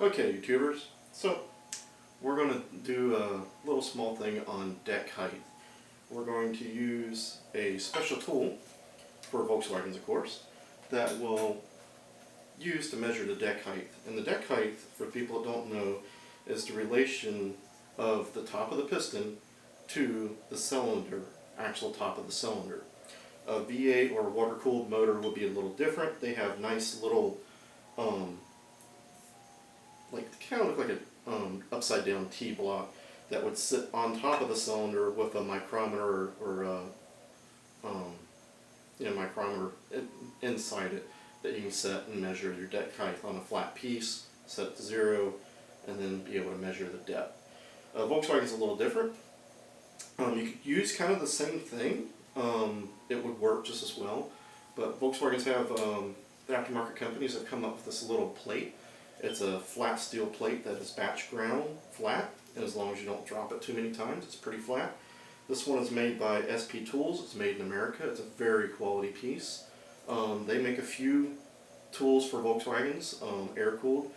Okay, YouTubers, so we're going to do a little small thing on deck height. We're going to use a special tool for Volkswagens, of course, that will use to measure the deck height. And the deck height, for people that don't know, is the relation of the top of the piston to the cylinder, actual top of the cylinder. A V8 or water-cooled motor will be a little different. They have nice little kind of look like an upside down T block that would sit on top of the cylinder with a micrometer or micrometer inside it that you can set and measure your deck height on a flat piece, set it to 0, and then be able to measure the depth. Volkswagen's a little different. You could use kind of the same thing. It would work just as well, but Volkswagens have the aftermarket companies have come up with this little plate. It's a flat steel plate that is batch ground flat, and as long as you don't drop it too many times, it's pretty flat. This one is made by SP Tools. It's made in America. It's a very quality piece. They make a few tools for Volkswagens, air-cooled.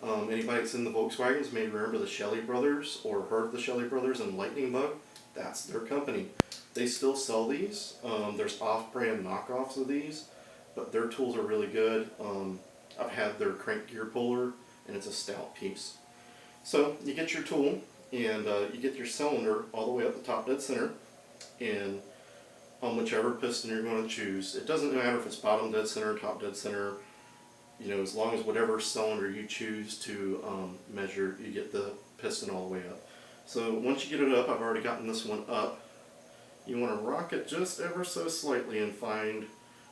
Anybody that's in the Volkswagens may remember the Shelley Brothers or heard of the Shelley Brothers and Lightning Bug. That's their company. They still sell these. There's off-brand knockoffs of these, but their tools are really good. I've had their crank gear puller, and it's a stout piece. So you get your tool, and you get your cylinder all the way up the top dead center, and on whichever piston you're going to choose. It doesn't matter if it's bottom dead center, top dead center, as long as whatever cylinder you choose to measure, you get the piston all the way up. So once you get it up, I've already gotten this one up, you want to rock it just ever so slightly and find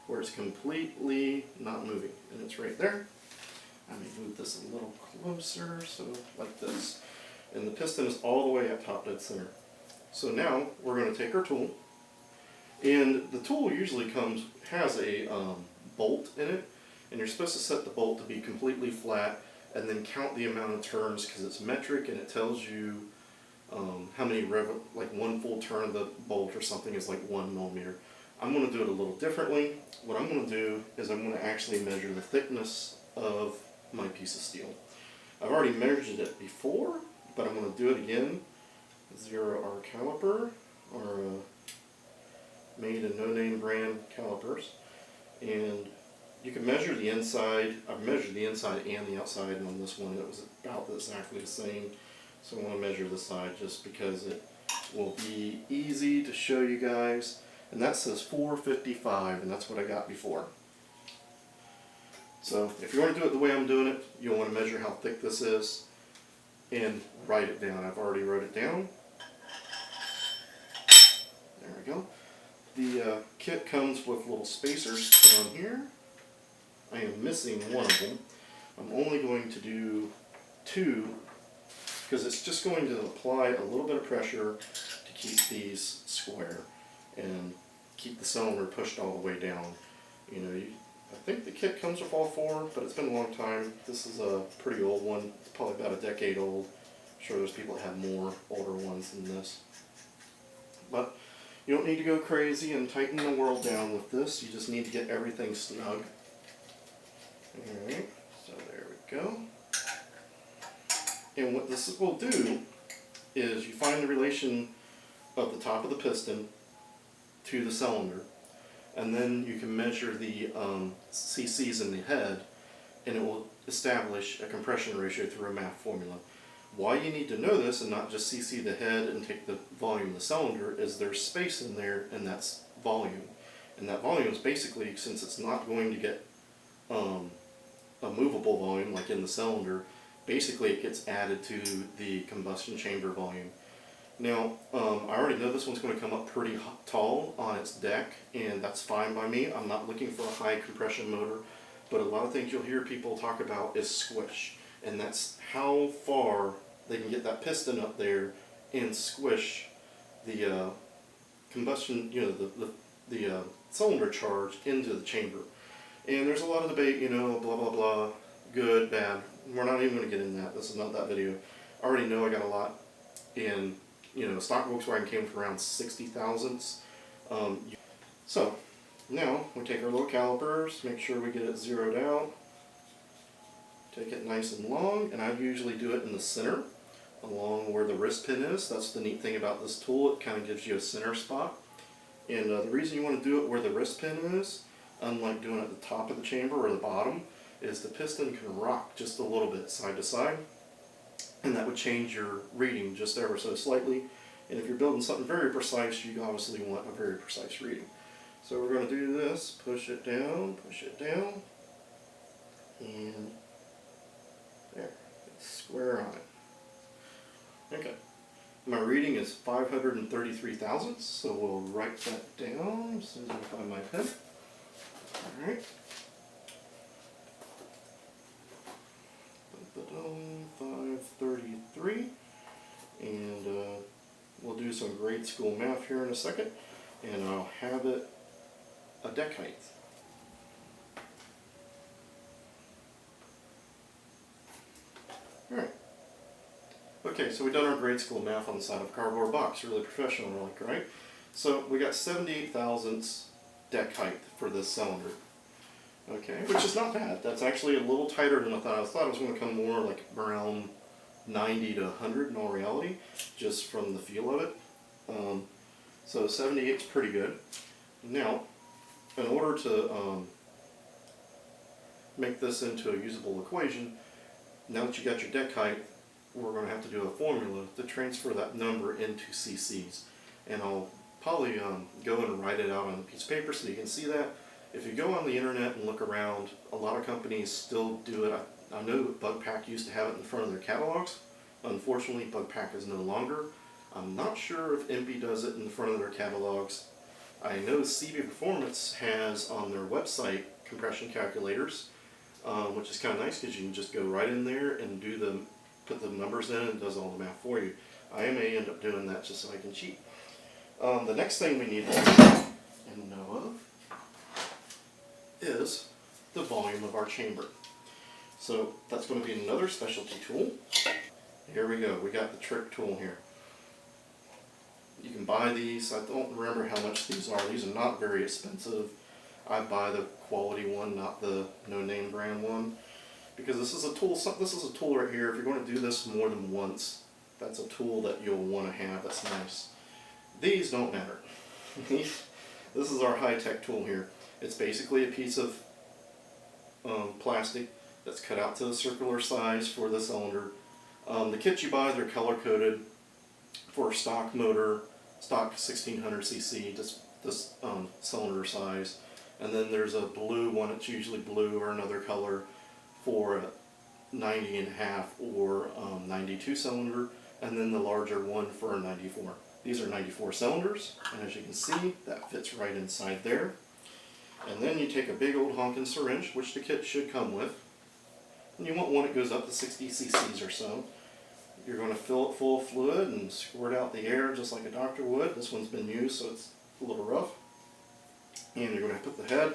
where it's completely not moving, and it's right there. I may move this a little closer, so like this. And the piston is all the way at top dead center. So now we're going to take our tool, and the tool usually has a bolt in it, and you're supposed to set the bolt to be completely flat and then count the amount of turns because it's metric and it tells you how many like one full turn of the bolt or something is like 1 millimeter. I'm going to do it a little differently. What I'm going to do is I'm going to actually measure the thickness of my piece of steel. I've already measured it before, but I'm going to do it again. 0R caliper, or made in no-name brand calipers. And you can measure the inside. I've measured the inside and the outside, and on this one it was about exactly the same. So I want to measure the side just because it will be easy to show you guys. And that says 455, and that's what I got before. So if you want to do it the way I'm doing it, you'll want to measure how thick this is and write it down. I've already wrote it down. There we go. The kit comes with little spacers on here. I am missing one of them. I'm only going to do 2 because it's just going to apply a little bit of pressure to keep these square and keep the cylinder pushed all the way down. I think the kit comes with all 4, but it's been a long time. This is a pretty old one. It's probably about a decade old. I'm sure there's people that have more older ones than this. But you don't need to go crazy and tighten the world down with this. You just need to get everything snug. Alright, so there we go. And what this will do is you find the relation of the top of the piston to the cylinder, and then you can measure the cc's in the head, and it will establish a compression ratio through a math formula. Why you need to know this and not just cc the head and take the volume of the cylinder is there's space in there, and that's volume. And that volume is basically, since it's not going to get a movable volume like in the cylinder, basically it gets added to the combustion chamber volume. Now, I already know this one's going to come up pretty tall on its deck, and that's fine by me. I'm not looking for a high compression motor, but a lot of things you'll hear people talk about is squish, and that's how far they can get that piston up there and squish the combustion, the cylinder charge into the chamber. And there's a lot of debate, blah blah blah, good, bad. We're not even going to get into that. This is not that video. I already know I got a lot, and stock Volkswagen came with around 60 thousandths. So now we take our little calipers, make sure we get it zeroed out, take it nice and long, and I usually do it in the center, along where the wrist pin is. That's the neat thing about this tool, it kind of gives you a center spot. And the reason you want to do it where the wrist pin is, unlike doing it at the top of the chamber or the bottom, is the piston can rock just a little bit side to side, and that would change your reading just ever so slightly. And if you're building something very precise, you obviously want a very precise reading. So we're going to do this, push it down, and there, it's square on it. Okay, my reading is 533 thousandths, so we'll write that down as soon as I find my pen. Alright. 533, and we'll do some grade school math here in a second, and I'll have it a deck height. Alright. Okay, so we've done our grade school math on the side of a cardboard box, really professional, like, right? So we got 78 thousandths deck height for this cylinder. Okay, which is not bad. That's actually a little tighter than I thought. I thought it was going to come more like around 90 to 100 in all reality, just from the feel of it. So 78 is pretty good. Now, in order to make this into a usable equation, now that you got your deck height, we're going to have to do a formula to transfer that number into cc's. And I'll probably go and write it out on a piece of paper so you can see that. If you go on the internet and look around, a lot of companies still do it. I know Bugpack used to have it in front of their catalogs. Unfortunately, Bugpack is no longer. I'm not sure if EMPI does it in the front of their catalogs. I know CB Performance has on their website compression calculators, which is kind of nice because you can just go right in there and put the numbers in, and it does all the math for you. I may end up doing that just so I can cheat. The next thing we need to know of is the volume of our chamber. So that's going to be another specialty tool. Here we go, we got the trick tool here. You can buy these. I don't remember how much these are. These are not very expensive. I buy the quality one, not the no-name brand one, because this is a tool. This is a tool right here. If you're going to do this more than once, that's a tool that you'll want to have. That's nice. These don't matter. This is our high-tech tool here. It's basically a piece of plastic that's cut out to a circular size for the cylinder. The kits you buy, they're color-coded for stock motor, stock 1600cc, this cylinder size. And then there's a blue one, it's usually blue or another color, for a 90.5 or 92 cylinder, and then the larger one for a 94. These are 94 cylinders, and as you can see, that fits right inside there. And then you take a big old honking syringe, which the kit should come with, and you want one that goes up to 60 cc's or so. You're going to fill it full of fluid and squirt out the air just like a doctor would. This one's been used, so it's a little rough. And you're going to put the head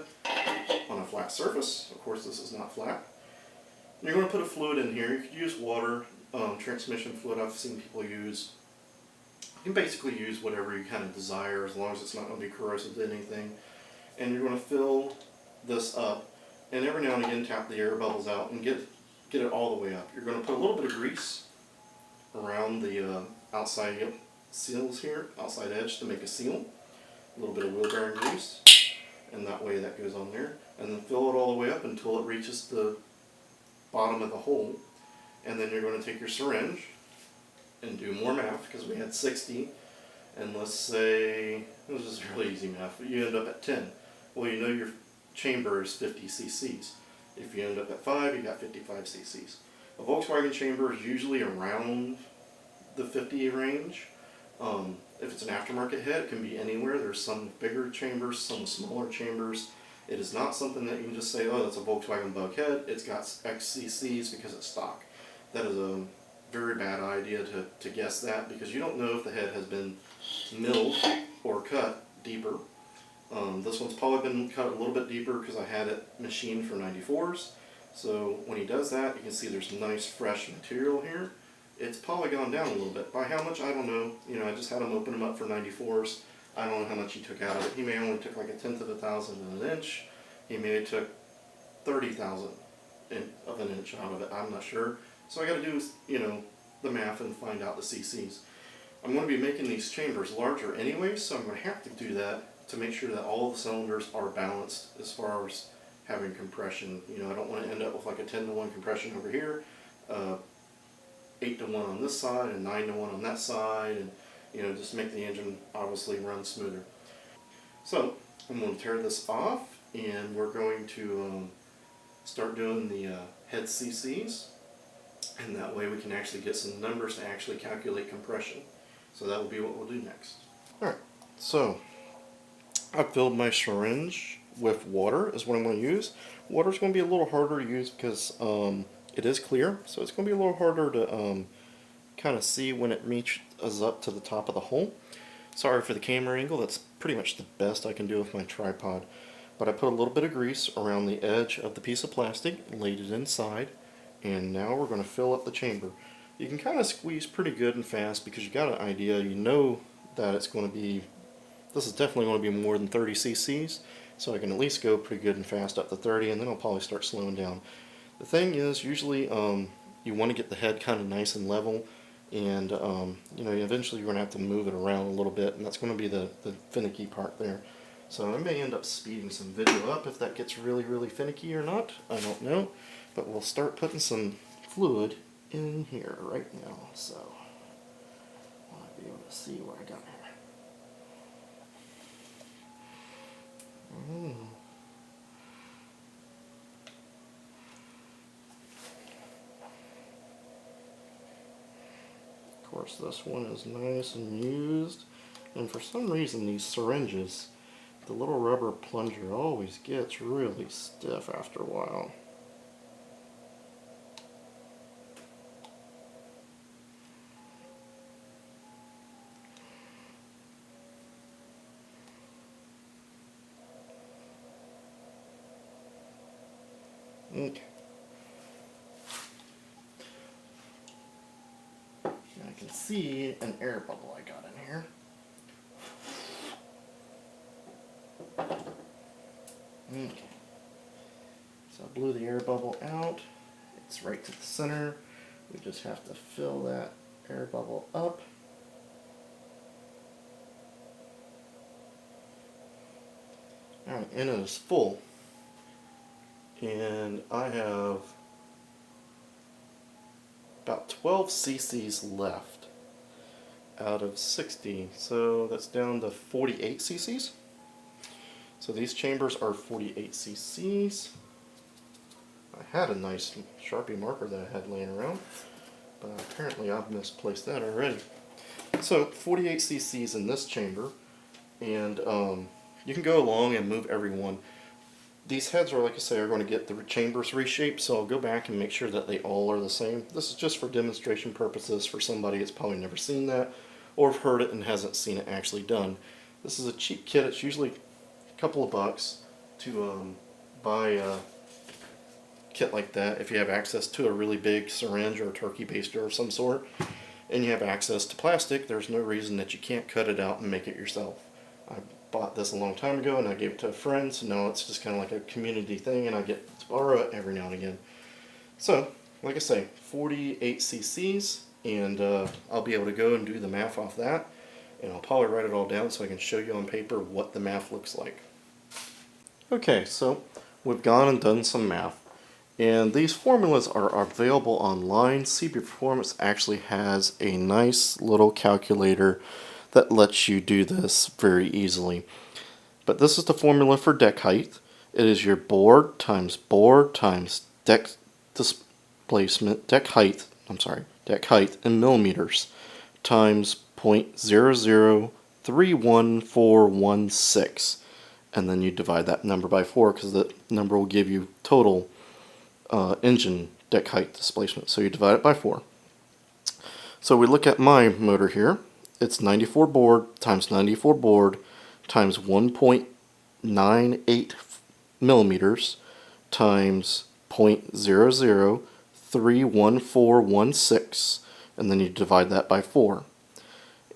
on a flat surface. Of course, this is not flat. And you're going to put a fluid in here. You could use water, transmission fluid I've seen people use. You can basically use whatever you kind of desire, as long as it's not going to be corrosive to anything. And you're going to fill this up, and every now and again tap the air bubbles out and get it all the way up. You're going to put a little bit of grease around the outside seals here, outside edge, to make a seal. A little bit of wheel bearing grease, and that way that goes on there. And then fill it all the way up until it reaches the bottom of the hole. And then you're going to take your syringe and do more math, because we had 60, and let's say, this is really easy math, but you end up at 10. Well, you know your chamber is 50 cc's. If you end up at 5, you got 55 cc's. A Volkswagen chamber is usually around the 50 range. If it's an aftermarket head, it can be anywhere. There's some bigger chambers, some smaller chambers. It is not something that you can just say, oh, that's a Volkswagen Bug head, it's got X cc's because it's stock. That is a very bad idea to guess that, because you don't know if the head has been milled or cut deeper. This one's probably been cut a little bit deeper because I had it machined for 94s. So when he does that, you can see there's nice fresh material here. It's probably gone down a little bit. By how much, I don't know. You know, I just had him open them up for 94s. I don't know how much he took out of it. He may only took like 1/10 of a thousand in an inch. He may have took 30,000 of an inch out of it. I'm not sure. So I got to do, you know, the math and find out the cc's. I'm going to be making these chambers larger anyway, so I'm going to have to do that to make sure that all the cylinders are balanced as far as having compression. You know, I don't want to end up with like a 10-to-1 compression over here, 8-to-1 on this side, and 9-to-1 on that side, and you know, just make the engine obviously run smoother. So I'm going to tear this off, and we're going to start doing the head cc's, and that way we can actually get some numbers to actually calculate compression. So that will be what we'll do next. Alright, so I filled my syringe with water is what I'm going to use. Water is going to be a little harder to use because it is clear, so it's going to be a little harder to kind of see when it reaches up to the top of the hole. Sorry for the camera angle, that's pretty much the best I can do with my tripod. But I put a little bit of grease around the edge of the piece of plastic, laid it inside, and now we're going to fill up the chamber. You can kind of squeeze pretty good and fast because you got an idea, you know that it's going to be, this is definitely going to be more than 30 cc's, so I can at least go pretty good and fast up to 30, and then I'll probably start slowing down. The thing is, usually you want to get the head kind of nice and level, and you know, eventually you're going to have to move it around a little bit, and that's going to be the finicky part there. So I may end up speeding some video up if that gets really, really finicky or not. I don't know, but we'll start putting some fluid in here right now, so I'll be able to see what I got here. Of course, this one is nice and used, and for some reason these syringes, the little rubber plunger always gets really stiff after a while. Okay. Now I can see an air bubble I got in here. Okay. So I blew the air bubble out. It's right to the center. We just have to fill that air bubble up. Alright, and it is full. And I have about 12 cc's left out of 60, so that's down to 48 cc's. So these chambers are 48 cc's. I had a nice Sharpie marker that I had laying around, but apparently I've misplaced that already. So 48 cc's in this chamber, and you can go along and move every one. These heads are, like I say, are going to get the chambers reshaped, so I'll go back and make sure that they all are the same. This is just for demonstration purposes for somebody that's probably never seen that, or have heard it and hasn't seen it actually done. This is a cheap kit. It's usually a couple of bucks to buy a kit like that if you have access to a really big syringe or a turkey baster of some sort, and you have access to plastic. There's no reason that you can't cut it out and make it yourself. I bought this a long time ago and I gave it to a friend, so now it's just kind of like a community thing and I get to borrow it every now and again. So, like I say, 48 cc's, and I'll be able to go and do the math off that, and I'll probably write it all down so I can show you on paper what the math looks like. Okay, so we've gone and done some math, and these formulas are available online. CB Performance actually has a nice little calculator that lets you do this very easily. But this is the formula for deck height. It is your board times deck displacement, deck height in millimeters times 0.003416, and then you divide that number by 4 because the number will give you total engine deck height displacement. So you divide it by 4. So we look at my motor here. It's 94 board times 1.98 millimeters times 0.003416, and then you divide that by 4.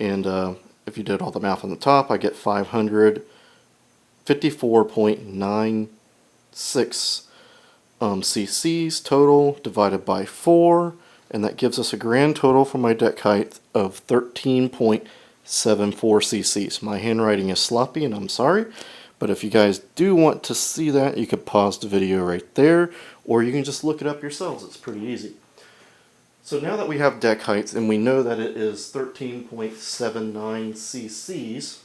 And if you did all the math on the top, I get 554.96 cc's total divided by 4, and that gives us a grand total for my deck height of 13.74 cc's. My handwriting is sloppy and I'm sorry, but if you guys do want to see that, you could pause the video right there, or you can just look it up yourselves. It's pretty easy. So now that we have deck heights and we know that it is 13.79 cc's,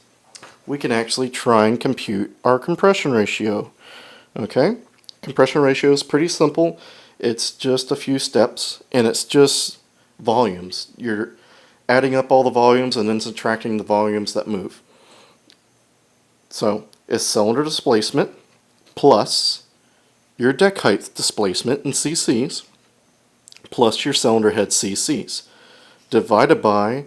we can actually try and compute our compression ratio. Okay? Compression ratio is pretty simple. It's just a few steps, and it's just volumes. You're adding up all the volumes and then subtracting the volumes that move. So it's cylinder displacement plus your deck height displacement in cc's plus your cylinder head cc's divided by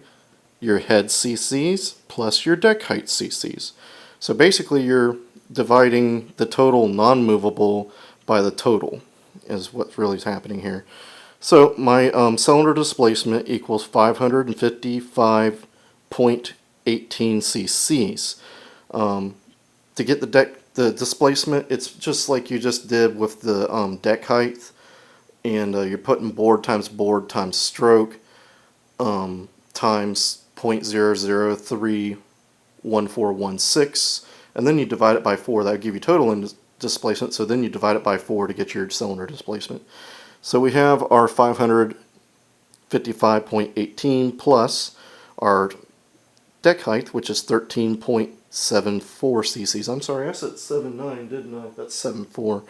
your head cc's plus your deck height cc's. So basically you're dividing the total non-movable by the total is what's really happening here. So my cylinder displacement equals 555.18 cc's. To get the displacement, it's just like you just did with the deck height, and you're putting board times stroke times 0.0031416, and then you divide it by 4. That would give you total in displacement, so then you divide it by 4 to get your cylinder displacement. So we have our 555.18 plus our deck height, which is 13.74 cc's. I'm sorry, I said 7.9, didn't I? That's 7.4.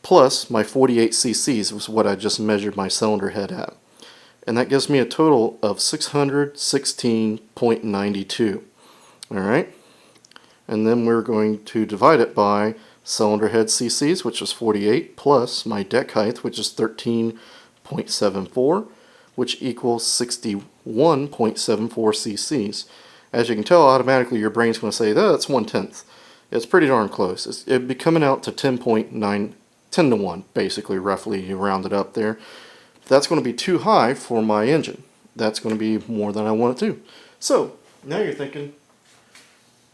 Plus my 48 cc's was what I just measured my cylinder head at. And that gives me a total of 616.92. Alright? And then we're going to divide it by cylinder head cc's, which is 48, plus my deck height, which is 13.74, which equals 61.74 cc's. As you can tell, automatically your brain's going to say, oh, that's 1/10. It's pretty darn close. It'd be coming out to 10 to 1, basically, roughly. You round it up there. That's going to be too high for my engine. That's going to be more than I want it to. So, now you're thinking,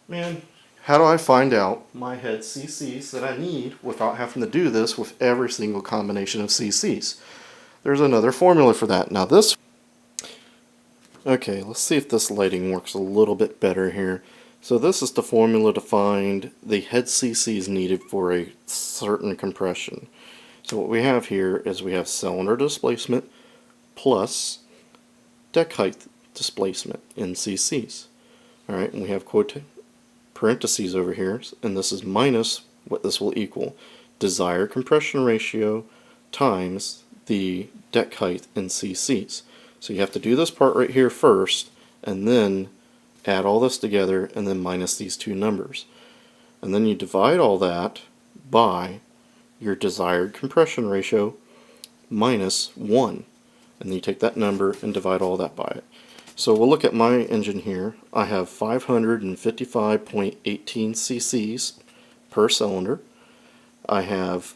man, how do I find out my head cc's that I need without having to do this with every single combination of cc's? There's another formula for that. Now this, okay, let's see if this lighting works a little bit better here. So this is the formula to find the head cc's needed for a certain compression. So what we have here is we have cylinder displacement plus deck height displacement in cc's. Alright, and we have parentheses over here, and this is minus what this will equal. Desired compression ratio times the deck height in cc's. So you have to do this part right here first, and then add all this together, and then minus these two numbers. And then you divide all that by your desired compression ratio minus 1. And then you take that number and divide all that by it. So we'll look at my engine here. I have 555.18 cc's per cylinder. I have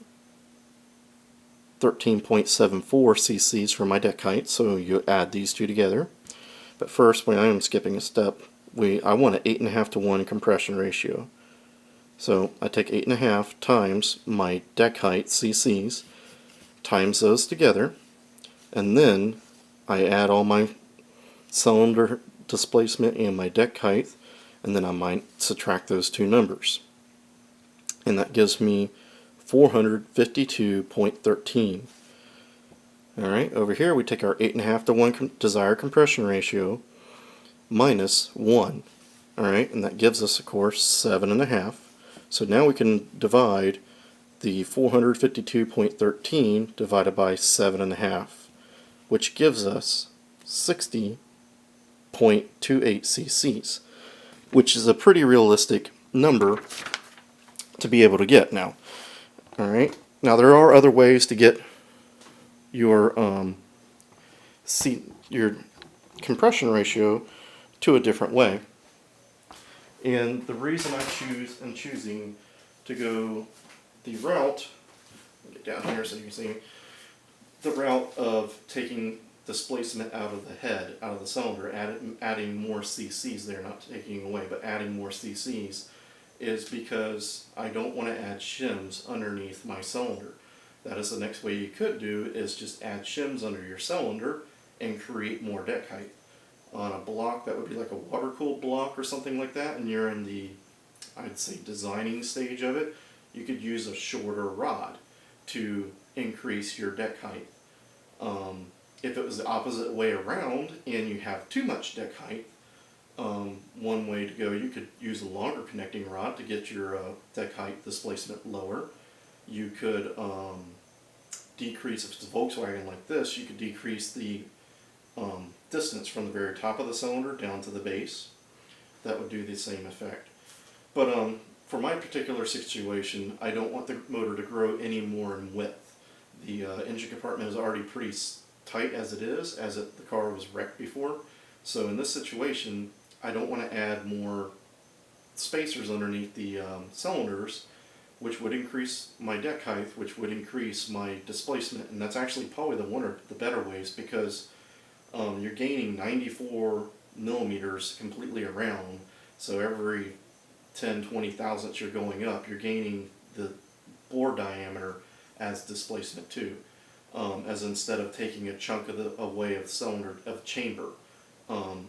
13.74 cc's for my deck height, so you add these two together. But first, when I am skipping a step, I want an 8.5 to 1 compression ratio. So I take 8.5 times my deck height cc's, times those together, and then I add all my cylinder displacement and my deck height, and then I might subtract those two numbers. And that gives me 452.13. Alright, over here we take our 8.5 to 1 desired compression ratio minus 1. Alright, and that gives us, of course, 7.5. So now we can divide the 452.13 divided by 7.5, which gives us 60.28 cc's, which is a pretty realistic number to be able to get now. Alright, now there are other ways to get your your compression ratio to a different way. And the reason I'm choosing to go the route, get down here so you can see, the route of taking displacement out of the head, out of the cylinder, adding more cc's there, not taking away, but adding more cc's, is because I don't want to add shims underneath my cylinder. That is the next way you could do, is just add shims under your cylinder and create more deck height. On a block that would be like a water-cooled block or something like that, and you're in the, I'd say, designing stage of it, you could use a shorter rod to increase your deck height. If it was the opposite way around and you have too much deck height, one way to go, you could use a longer connecting rod to get your deck height displacement lower. You could decrease, if it's a Volkswagen like this, you could decrease the distance from the very top of the cylinder down to the base. That would do the same effect. But for my particular situation, I don't want the motor to grow any more in width. The engine compartment is already pretty tight as it is, the car was wrecked before. So in this situation, I don't want to add more spacers underneath the cylinders, which would increase my deck height, which would increase my displacement. And that's actually probably one of the better ways, because you're gaining 94 millimeters completely around. So every 10-20 thousandths you're going up, you're gaining the bore diameter as displacement too. As instead of taking a chunk away of the cylinder, of chamber.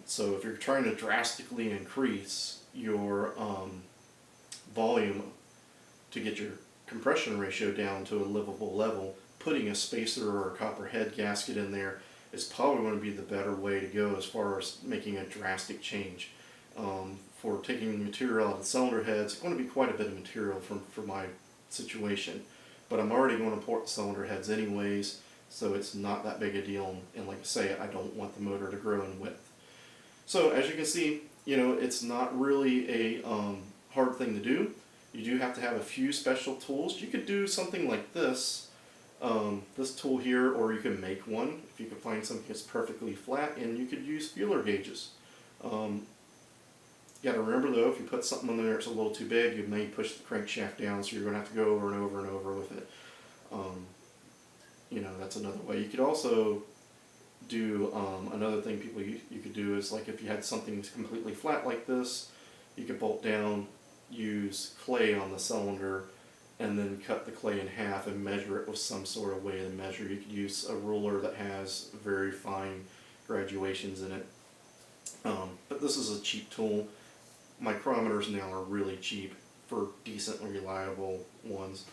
So if you're trying to drastically increase your volume to get your compression ratio down to a livable level, putting a spacer or a copper head gasket in there is probably going to be the better way to go as far as making a drastic change. For taking material out of the cylinder heads, it's going to be quite a bit of material for my situation. But I'm already going to port the cylinder heads anyways, so it's not that big a deal, and like I say, I don't want the motor to grow in width. So as you can see, it's not really a hard thing to do. You do have to have a few special tools. You could do something like this, this tool here, or you can make one if you can find something that's perfectly flat, and you could use feeler gauges. You got to remember though, if you put something on there that's a little too big, you may push the crankshaft down, so you're going to have to go over and over and over with it. That's another way. You could also do another thing you could do is, like, if you had something completely flat like this, you could bolt down, use clay on the cylinder, and then cut the clay in half and measure it with some sort of way to measure. You could use a ruler that has very fine graduations in it. But this is a cheap tool. Micrometers now are really cheap for decently reliable ones.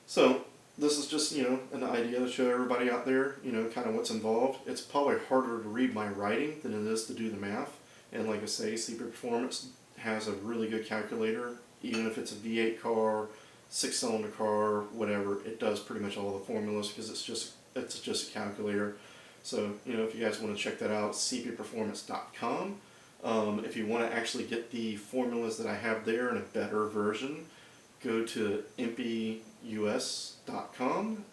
So this is just, an idea to show everybody out there, kind of what's involved. It's probably harder to read my writing than it is to do the math. And like I say, CP Performance has a really good calculator. Even if it's a V8 car, 6-cylinder car, whatever, it does pretty much all the formulas, because it's just a calculator. So, if you guys want to check that out, cpperformance.com. If you want to actually get the formulas that I have there in a better version, go to impeus.com,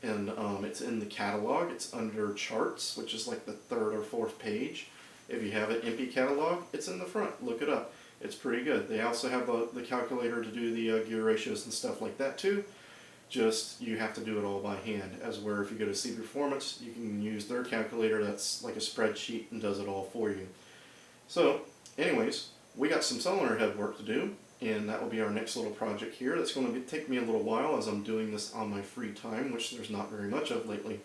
and it's in the catalog. It's under charts, which is like the 3rd or 4th page. If you have an IMPI catalog, it's in the front. Look it up. It's pretty good. They also have the calculator to do the gear ratios and stuff like that too. Just, you have to do it all by hand. As where if you go to CP Performance, you can use their calculator that's like a spreadsheet and does it all for you. So, anyways, we got some cylinder head work to do, and that will be our next little project here. That's going to take me a little while, as I'm doing this on my free time, which there's not very much of lately.